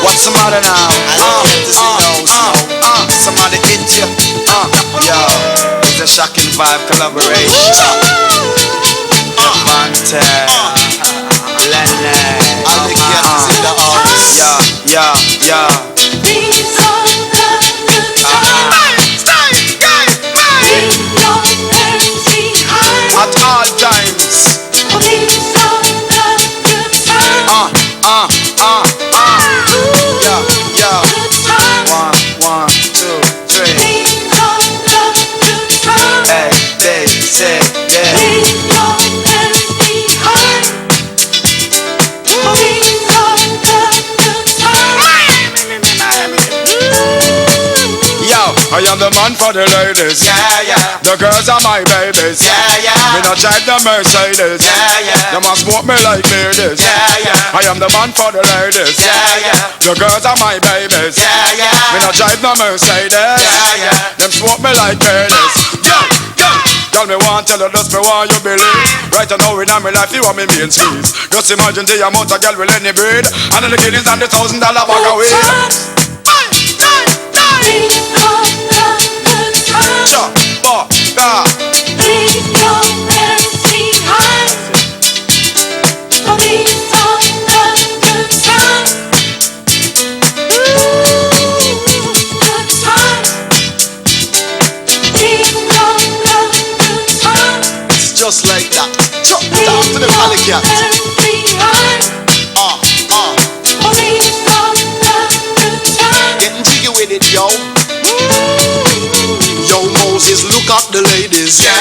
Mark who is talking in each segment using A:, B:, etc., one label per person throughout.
A: What's the matter now? Somebody hit you. Yo, it's a shocking vibe collaboration. Fathead, Lennon. All the cats in the office. Yeah.
B: These are the good times. Bring your hands behind.
A: At all times.
B: These are the good times.
A: Yeah.
B: Good times.
A: One, two, three.
B: These are the good times.
A: Hey, they say, yeah.
B: Bring your hands behind. These are the good times.
A: Yo, I am the man for the ladies.
C: Yeah.
A: The girls are my babies.
C: Yeah.
A: Me not drive the Mercedes.
C: Yeah.
A: They must smoke me like ladies.
C: Yeah.
A: I am the man for the ladies.
C: Yeah.
A: The girls are my babies.
C: Yeah.
A: Me not drive the Mercedes.
C: Yeah.
A: Them smoke me like ladies. Yo. Tell me one, tell her just me want you believe. Right now in my life you want me main squeeze. Just imagine the amount of girl will any breed. And then the kiddies and the $1,000 bag of weed.
C: Just like that. Talk to the alley cat. Getting jiggy with it, yo. Yo, Moses, look at the ladies.
A: Yeah.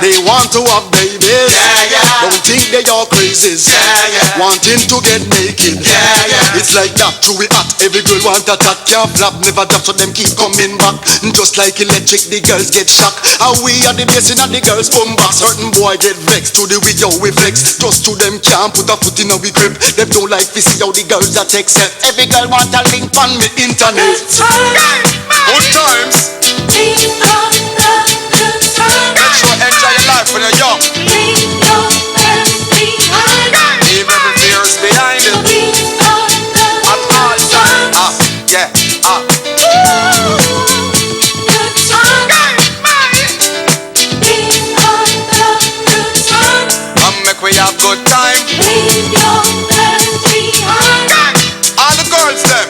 C: They want to have babies.
A: Yeah.
C: Don't think they are crazies.
A: Yeah.
C: Wanting to get naked.
A: Yeah.
C: It's like that, true we hot. Every girl want a tat, can't flap, never drop, so them keep coming back. Just like electric, the girls get shocked. And we are the bass and the girls boom back. Certain boy get vexed to the video we flex. Just to them can't put a foot in a we grip. Them don't like to see how the girls that accept. Every girl want a link on the internet.
A: Good times. Make sure enjoy your life when you're young. Leave every fears behind it. At all times. Yeah. Come make we have good time. All the girls them.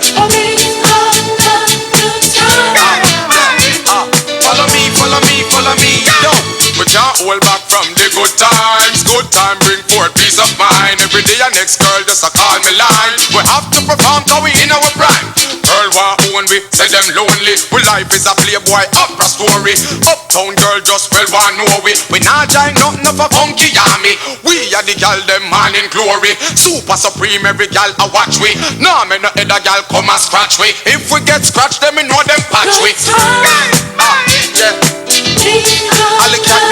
A: Follow me, yo. We can't hold back from the good times. Good time bring forth peace of mind. Every day a next girl just a call me line. We have to perform cause we in our prime. Girl want own we, say them lonely. We life is a playboy opera story. Uptown girl just well want know we. We not join nothing of a funky army. We are the gal them man in glory. Super supreme every gal a watch we. Nah me no other gal come and scratch we. If we get scratched them we know them patch we. Yeah. All the cat